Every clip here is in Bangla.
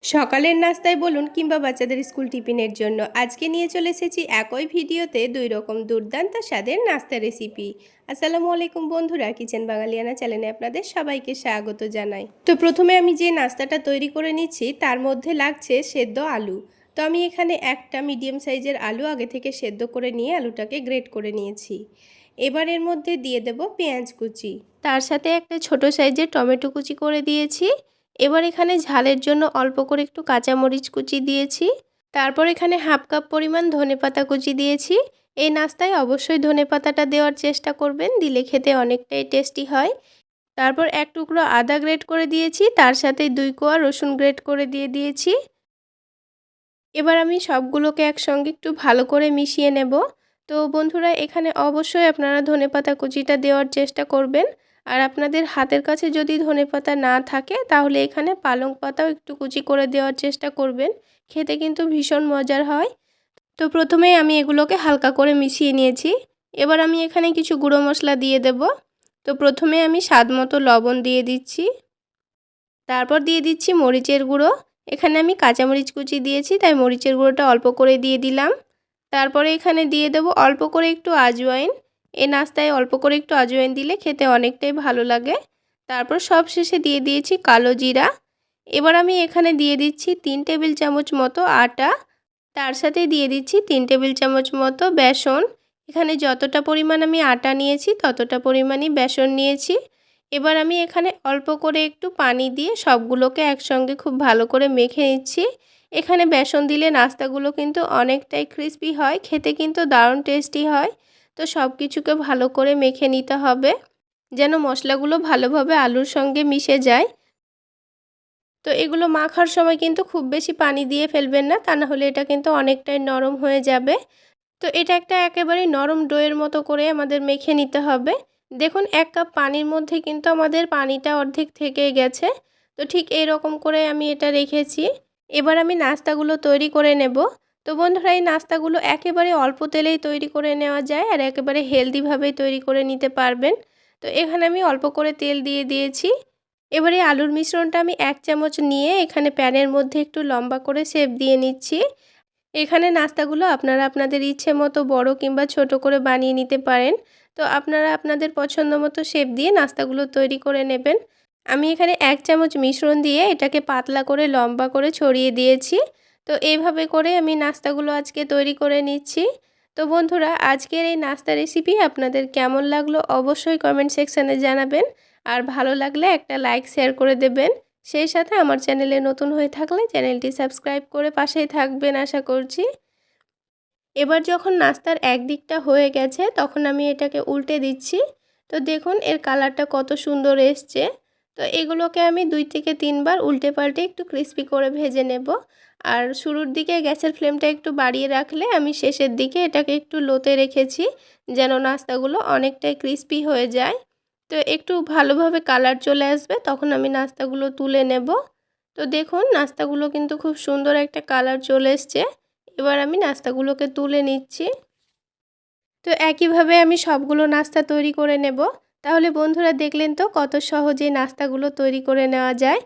সকালের নাস্তায় বলুন কিংবা বাচ্চাদের স্কুল টিফিনের জন্য আজকে নিয়ে চলে এসেছি একই ভিডিওতে দুই রকম দুর্দান্ত স্বাদের নাস্তা রেসিপি। আসসালামু আলাইকুম বন্ধুরা, কিচেন বাঙালিয়ানা চ্যানেলে আপনাদের সবাইকে স্বাগত জানাই। তো প্রথমে আমি যে নাস্তাটা তৈরি করে নিচ্ছি তার মধ্যে লাগছে সেদ্ধ আলু। তো আমি এখানে একটা মিডিয়াম সাইজের আলু আগে থেকে সেদ্ধ করে নিয়ে আলুটাকে গ্রেট করে নিয়েছি। এবার এর মধ্যে দিয়ে দেব পেঁয়াজ কুচি, তার সাথে একটা ছোট সাইজের টমেটো কুচি করে দিয়েছি। এবার এখানে ঝালের জন্য অল্প করে একটু কাঁচামরিচ কুচি দিয়েছি। তারপর এখানে হাফ কাপ পরিমাণ ধনেপাতা কুচি দিয়েছি। এই নাস্তায় অবশ্যই ধনেপাতাটা দেওয়ার চেষ্টা করবেন, দিলে খেতে অনেকটাই টেস্টি হয়। তারপর এক টুকরো আদা গ্রেট করে দিয়েছি, তার সাথে 2 কোয়া রসুন গ্রেট করে দিয়ে দিয়েছি। এবার আমি সবগুলোকে একসঙ্গে একটু ভালো করে মিশিয়ে নেব। তো বন্ধুরা, এখানে অবশ্যই আপনারা ধনেপাতা কুচিটা দেওয়ার চেষ্টা করবেন। আর আপনাদের হাতের কাছে যদি ধনেপাতা না থাকে তাহলে এখানে পালং পাতাও একটু কুচি করে দেওয়ার চেষ্টা করবেন, খেতে কিন্তু ভীষণ মজার হয়। তো প্রথমেই আমি এগুলোকে হালকা করে মিশিয়ে নিয়েছি। এবার আমি এখানে কিছু গুঁড়ো মশলা দিয়ে দেব। তো প্রথমে আমি স্বাদ মতো লবণ দিয়ে দিচ্ছি, তারপর দিয়ে দিচ্ছি মরিচের গুঁড়ো। এখানে আমি কাঁচামরিচ কুচি দিয়েছি, তাই মরিচের গুঁড়োটা অল্প করে দিয়ে দিলাম। তারপরে এখানে দিয়ে দেব অল্প করে একটু আজওয়াইন। এই নাস্তায় অল্প করে একটু আজওয়াইন দিলে খেতে অনেকটাই ভালো লাগে। তারপর সবশেষে দিয়ে দিয়েছি কালো জিরা। এবার আমি এখানে দিয়ে দিচ্ছি 3 টেবিল চামচ মতো আটা, তার সাথে দিয়ে দিচ্ছি 3 টেবিল চামচ মতো বেসন। এখানে যতটা পরিমাণ আমি আটা নিয়েছি ততটা পরিমাণই বেসন নিয়েছি। এবার আমি এখানে অল্প করে একটু পানি দিয়ে সবগুলোকে একসঙ্গে খুব ভালো করে মেখে নিচ্ছি। এখানে বেসন দিলে নাস্তাগুলো কিন্তু অনেকটাই ক্রিস্পি হয়, খেতে কিন্তু দারুণ টেস্টি হয়। তো সব কিছুকে ভালো করে মেখে নিতে হবে, যেন মশলাগুলো ভালোভাবে আলুর সঙ্গে মিশে যায়। তো এগুলো মাখার সময় কিন্তু খুব বেশি পানি দিয়ে ফেলবেন না, তা না হলে এটা কিন্তু অনেকটাই নরম হয়ে যাবে। তো এটা একটা একেবারে নরম ডোয়ের মতো করে আমাদের মেখে নিতে হবে। দেখুন 1 কাপ পানির মধ্যে কিন্তু আমাদের পানিটা অর্ধেক থেকে গেছে। তো ঠিক এই রকম করে আমি এটা রেখেছি। এবার আমি নাস্তাগুলো তৈরি করে নেব। তো বন্ধুরা, এই নাস্তাগুলো একেবারে অল্প তেলেই তৈরি করে নেওয়া যায় আর একেবারে হেলদিভাবেই তৈরি করে নিতে পারবেন। তো এখানে আমি অল্প করে তেল দিয়ে দিয়েছি। এবারে আলুর মিশ্রণটা আমি 1 চামচ নিয়ে এখানে প্যানের মধ্যে একটু লম্বা করে শেপ দিয়ে নিচ্ছি। এখানে নাস্তাগুলো আপনারা আপনাদের ইচ্ছে মতো বড় কিংবা ছোট করে বানিয়ে নিতে পারেন। তো আপনারা আপনাদের পছন্দ মতো শেপ দিয়ে নাস্তাগুলো তৈরি করে নেবেন। আমি এখানে 1 চামচ মিশ্রণ দিয়ে এটাকে পাতলা করে লম্বা করে ছড়িয়ে দিয়েছি। তো এইভাবে করে আমি নাস্তাগুলো আজকে তৈরি করে নিচ্ছি। তো বন্ধুরা, আজকের এই নাস্তা রেসিপি আপনাদের কেমন লাগলো অবশ্যই কমেন্ট সেকশানে জানাবেন। আর ভালো লাগলে একটা লাইক শেয়ার করে দেবেন। সেই সাথে আমার চ্যানেলে নতুন হয়ে থাকলে চ্যানেলটি সাবস্ক্রাইব করে পাশেই থাকবেন আশা করছি। এবার যখন নাস্তার একদিকটা হয়ে গেছে তখন আমি এটাকে উল্টে দিচ্ছি। তো দেখুন এর কালারটা কত সুন্দর এসছে। তো এগুলোকে আমি 2 থেকে 3 বার উল্টে পাল্টে একটু ক্রিস্পি করে ভেজে নেব। আর শুরুর দিকে গ্যাসের ফ্লেমটা একটু বাড়িয়ে রাখলে আমি শেষের দিকে এটাকে একটু লোতে রেখেছি, যেন নাস্তাগুলো অনেকটাই ক্রিস্পি হয়ে যায়। তো একটু ভালোভাবে কালার চলে আসবে তখন আমি নাস্তাগুলো তুলে নেব। তো দেখুন নাস্তাগুলো কিন্তু খুব সুন্দর একটা কালার চলে এসছে। এবার আমি নাস্তাগুলোকে তুলে নিচ্ছি। তো একইভাবে আমি সবগুলো নাস্তা তৈরি করে নেব। তাহলে বন্ধুরা, দেখলেন তো কত সহজে নাস্তাগুলো তৈরি করে নেওয়া যায়।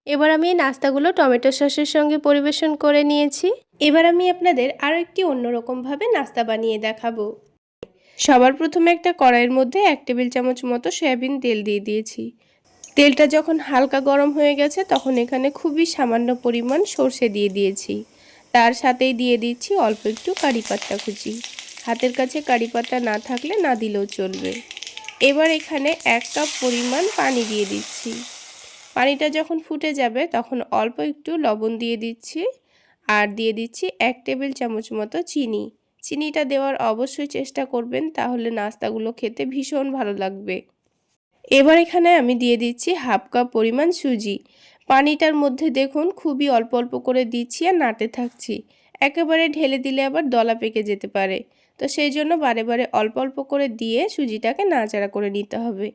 এবার আমি এই নাস্তাগুলো টমেটো সসের সঙ্গে পরিবেশন করে নিয়েছি। এবার আমি আপনাদের আরও একটি অন্যরকমভাবে নাস্তা বানিয়ে দেখাবো। সবার প্রথমে একটা কড়াইয়ের মধ্যে 1 টেবিল চামচ মতো সয়াবিন তেল দিয়ে দিয়েছি। তেলটা যখন হালকা গরম হয়ে গেছে তখন এখানে খুবই সামান্য পরিমাণ সর্ষে দিয়ে দিয়েছি। তার সাথেই দিয়ে দিচ্ছি অল্প একটু কারি পাতা কুচি। হাতের কাছে কারি পাতা না থাকলে না দিলেও চলবে। এবার এখানে 1 কাপ পরিমাণ পানি দিয়ে দিচ্ছি। পানিটা যখন ফুটে যাবে তখন অল্প একটু লবণ দিয়ে দিচ্ছি আর দিয়ে দিচ্ছি 1 টেবিল চামচ মতো চিনি। চিনিটা দেওয়ার অবশ্যই চেষ্টা করবেন, তাহলে নাস্তাগুলো খেতে ভীষণ ভালো লাগবে। এবার এখানে আমি দিয়ে দিচ্ছি হাফ কাপ পরিমাণ সুজি। পানিটার মধ্যে দেখুন খুবই অল্প অল্প করে দিচ্ছি আর নাড়তে থাকছি। একেবারে ঢেলে দিলে আবার দলা পেকে যেতে পারে। তো সেই জন্য বারে বারে অল্প অল্প করে দিয়ে সুজিটাকে নাড়াচাড়া করে নিতে হবে।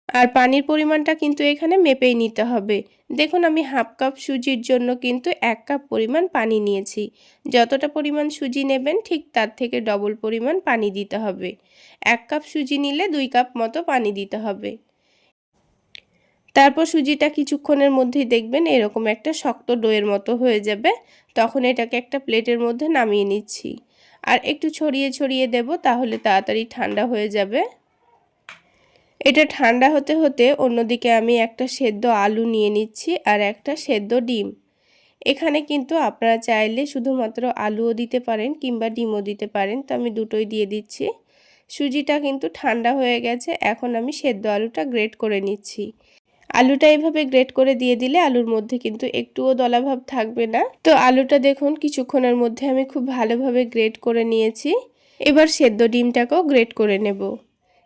আর পানির পরিমাণটা কিন্তু এখানে মেপেই নিতে হবে। দেখুন আমি হাফ কাপ সুজির জন্য কিন্তু 1 কাপ পরিমাণ পানি নিয়েছি। যতটা পরিমাণ সুজি নেবেন ঠিক তার থেকে ডবল পরিমাণ পানি দিতে হবে। 1 কাপ সুজি নিলে 2 কাপ মতো পানি দিতে হবে। তারপর সুজিটা কিছুক্ষণের মধ্যেই দেখবেন এরকম একটা শক্ত ডোয়ের মতো হয়ে যাবে। তখন এটাকে একটা প্লেটের মধ্যে নামিয়ে নিচ্ছি। আর একটু ছড়িয়ে ছড়িয়ে দেব, তাহলে তাড়াতাড়ি ঠান্ডা হয়ে যাবে। এটা ঠান্ডা হতে হতে অন্যদিকে আমি একটা সেদ্ধ আলু নিয়ে নিচ্ছি আর একটা সেদ্ধ ডিম। এখানে কিন্তু আপনারা চাইলে শুধুমাত্র আলুও দিতে পারেন কিংবা ডিমও দিতে পারেন, তো আমি দুটোই দিয়ে দিচ্ছি। সুজিটা কিন্তু ঠান্ডা হয়ে গেছে, এখন আমি সেদ্ধ আলুটা গ্রেট করে নিচ্ছি। আলুটা এভাবে গ্রেট করে দিয়ে দিলে আলুর মধ্যে কিন্তু একটুও দলাভাব থাকবে না। তো আলুটা দেখুন কিছুক্ষণের মধ্যে আমি খুব ভালোভাবে গ্রেট করে নিয়েছি। এবার সেদ্ধ ডিমটাকেও গ্রেট করে নেব।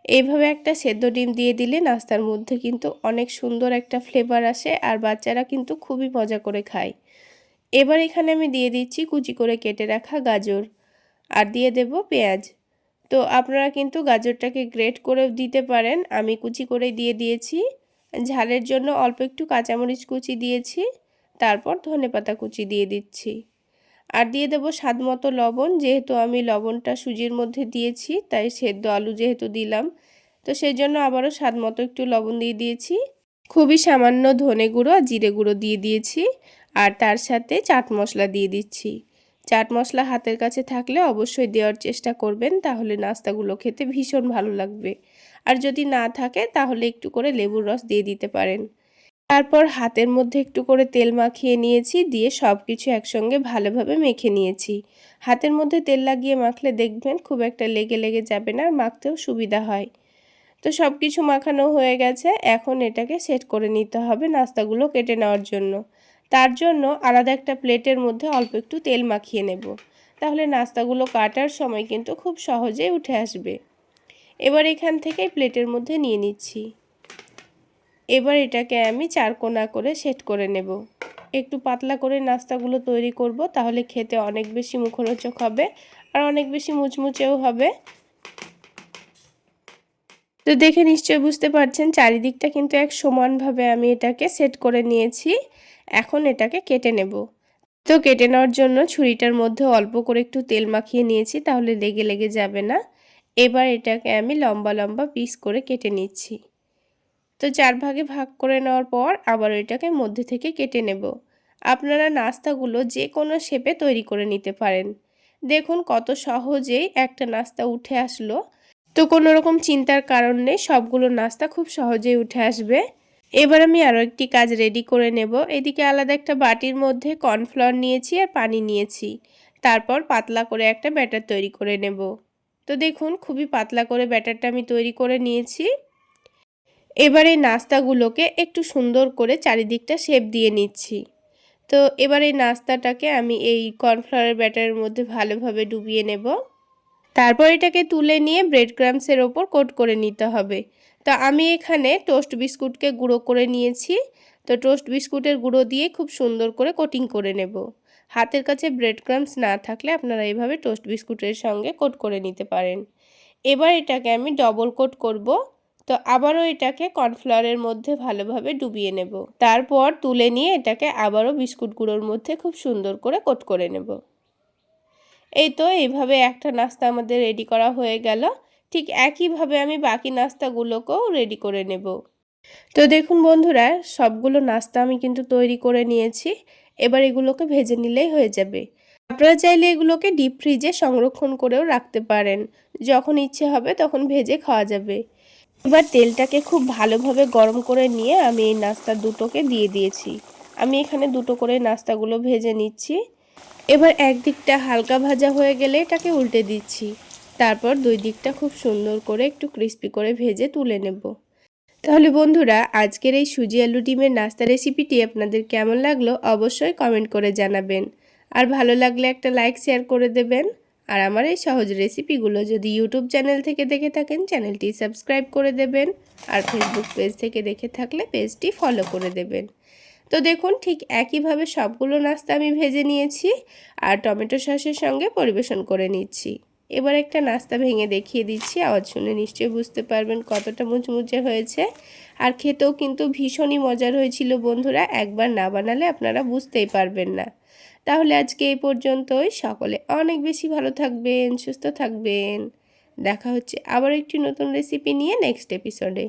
এইভাবে একটা সেদ্ধ ডিম দিয়ে দিলে নাস্তার মধ্যে কিন্তু অনেক সুন্দর একটা ফ্লেভার আসে আর বাচ্চারা কিন্তু খুবই মজা করে খায়। এবার এখানে আমি দিয়ে দিচ্ছি কুচি করে কেটে রাখা গাজর আর দিয়ে দেব পেঁয়াজ। তো আপনারা কিন্তু গাজরটাকে গ্রেট করে দিতে পারেন, আমি কুচি করে দিয়ে দিয়েছি। ঝালের জন্য অল্প একটু কাঁচামরিচ কুচি দিয়েছি, তারপর ধনেপাতা কুচি দিয়ে দিচ্ছি। আর দিয়ে দেব স্বাদমতো লবণ, যেহেতু আমি লবণটা সুজির মধ্যে দিয়েছি তাই সেদ্ধ আলু যেহেতু দিলাম, তো সেই জন্য আবারও স্বাদমতো একটু লবণ দিয়ে দিয়েছি। খুবই সামান্য ধনে গুঁড়ো আর জিরে গুঁড়ো দিয়ে দিয়েছি আর তার সাথে চাট মশলা দিয়ে দিচ্ছি। চাট মশলা হাতের কাছে থাকলে অবশ্যই দেওয়ার চেষ্টা করবেন, তাহলে নাস্তাগুলো খেতে ভীষণ ভালো লাগবে। আর যদি না থাকে তাহলে একটু করে লেবুর রস দিয়ে দিতে পারেন। তারপর হাতের মধ্যে একটু করে তেল মাখিয়ে নিয়েছি, দিয়ে সব কিছু একসঙ্গে ভালোভাবে মেখে নিয়েছি। হাতের মধ্যে তেল লাগিয়ে মাখলে দেখবেন খুব একটা লেগে লেগে যাবে না আর মাখতেও সুবিধা হয়। তো সব কিছু মাখানো হয়ে গেছে, এখন এটাকে সেট করে নিতে হবে নাস্তাগুলো কেটে নেওয়ার জন্য। তার জন্য আলাদা একটা প্লেটের মধ্যে অল্প একটু তেল মাখিয়ে নেব, তাহলে নাস্তাগুলো কাটার সময় কিন্তু খুব সহজেই উঠে আসবে। এবার এখান থেকে প্লেটের মধ্যে নিয়ে নিচ্ছি। এবার এটাকে আমি চারকোনা করে সেট করে নেব। একটু পাতলা করে নাস্তাগুলো তৈরি করব, তাহলে খেতে অনেক বেশি মুখরোচক হবে আর অনেক বেশি মুচমুচেও হবে। তো দেখে নিশ্চয়ই বুঝতে পারছেন চারিদিকটা কিন্তু এক সমানভাবে আমি এটাকে সেট করে নিয়েছি। এখন এটাকে কেটে নেব। তো কেটে নেওয়ার জন্য ছুরিটার মধ্যে অল্প করে একটু তেল মাখিয়ে নিয়েছি, তাহলে লেগে লেগে যাবে না। এবার এটাকে আমি লম্বা লম্বা পিস করে কেটে নিচ্ছি। তো 4 ভাগে ভাগ করে নেওয়ার পর আবার এটাকে মধ্যে থেকে কেটে নেব। আপনারা নাস্তাগুলো যে কোনো শেপে তৈরি করে নিতে পারেন। দেখুন কত সহজেই একটা নাস্তা উঠে আসলো। তো কোনো রকম চিন্তার কারণ নেই, সবগুলো নাস্তা খুব সহজেই উঠে আসবে। এবার আমি আরও একটি কাজ রেডি করে নেব। এদিকে আলাদা একটা বাটির মধ্যে কর্নফ্লাওয়ার নিয়েছি আর পানি নিয়েছি। তারপর পাতলা করে একটা ব্যাটার তৈরি করে নেব। তো দেখুন খুবই পাতলা করে ব্যাটারটা আমি তৈরি করে নিয়েছি। এবার এই নাস্তাগুলোকে একটু সুন্দর করে চারিদিকটা শেপ দিয়ে নিচ্ছি। তো এবার এই নাস্তাটাকে আমি এই কর্নফ্লাওয়ারের ব্যাটারের মধ্যে ভালোভাবে ডুবিয়ে নেব। তারপর এটাকে তুলে নিয়ে ব্রেড ক্রাম্বসের ওপর কোট করে নিতে হবে। তো আমি এখানে টোস্ট বিস্কুটকে গুঁড়ো করে নিয়েছি। তো টোস্ট বিস্কুটের গুঁড়ো দিয়ে খুব সুন্দর করে কোটিং করে নেব। হাতের কাছে ব্রেড ক্রাম্বস না থাকলে আপনারা এইভাবে টোস্ট বিস্কুটের সঙ্গে কোট করে নিতে পারেন। এবার এটাকে আমি ডবল কোট করব। তো আবারও এটাকে কর্নফ্লাওয়ারের মধ্যে ভালোভাবে ডুবিয়ে নেব। তারপর তুলে নিয়ে এটাকে আবারও বিস্কুট গুঁড়োর মধ্যে খুব সুন্দর করে কোট করে নেব। এই তো এইভাবে একটা নাস্তা আমাদের রেডি করা হয়ে গেল। ঠিক একইভাবে আমি বাকি নাস্তাগুলোকেও রেডি করে নেব। তো দেখুন বন্ধুরা, সবগুলো নাস্তা আমি কিন্তু তৈরি করে নিয়েছি। এবার এগুলোকে ভেজে নিলেই হয়ে যাবে। আপনারা চাইলে এগুলোকে ডিপ ফ্রিজে সংরক্ষণ করেও রাখতে পারেন, যখন ইচ্ছে হবে তখন ভেজে খাওয়া যাবে। এবার তেলটাকে খুব ভালোভাবে গরম করে নিয়ে আমি এই নাস্তা দুটোকে দিয়ে দিয়েছি। আমি এখানে দুটো করে নাস্তাগুলো ভেজে নিচ্ছি। এবার একদিকটা হালকা ভাজা হয়ে গেলে এটাকে উল্টে দিচ্ছি। তারপর দুই দিকটা খুব সুন্দর করে একটু ক্রিস্পি করে ভেজে তুলে নেব। তাহলে বন্ধুরা, আজকের এই সুজি আলু ডিমের নাস্তা রেসিপিটি আপনাদের কেমন লাগলো অবশ্যই কমেন্ট করে জানাবেন। আর ভালো লাগলে একটা লাইক শেয়ার করে দেবেন। আর আমার এই সহজ রেসিপিগুলো যদি ইউটিউব চ্যানেল থেকে দেখে থাকেন চ্যানেলটি সাবস্ক্রাইব করে দেবেন। আর ফেসবুক পেজ থেকে দেখে থাকলে পেজটি ফলো করে দেবেন। তো দেখুন ঠিক একইভাবে সবগুলো নাস্তা আমি ভেজে নিয়েছি আর টমেটো সসের সঙ্গে পরিবেশন করে নিচ্ছি। এবার একটা নাস্তা ভেঙে দেখিয়ে দিচ্ছি, আওয়াজ শুনে নিশ্চয়ই বুঝতে পারবেন কতটা মুচমুচে হয়েছে। আর খেতেও কিন্তু ভীষণই মজার হয়েছিল বন্ধুরা, একবার না বানালে আপনারা বুঝতেই পারবেন না। তাহলে আজকে এই পর্যন্তই। সকলে অনেক বেশি ভালো থাকবেন, সুস্থ থাকবেন। দেখা হচ্ছে আবার একটি নতুন রেসিপি নিয়ে নেক্সট এপিসোডে।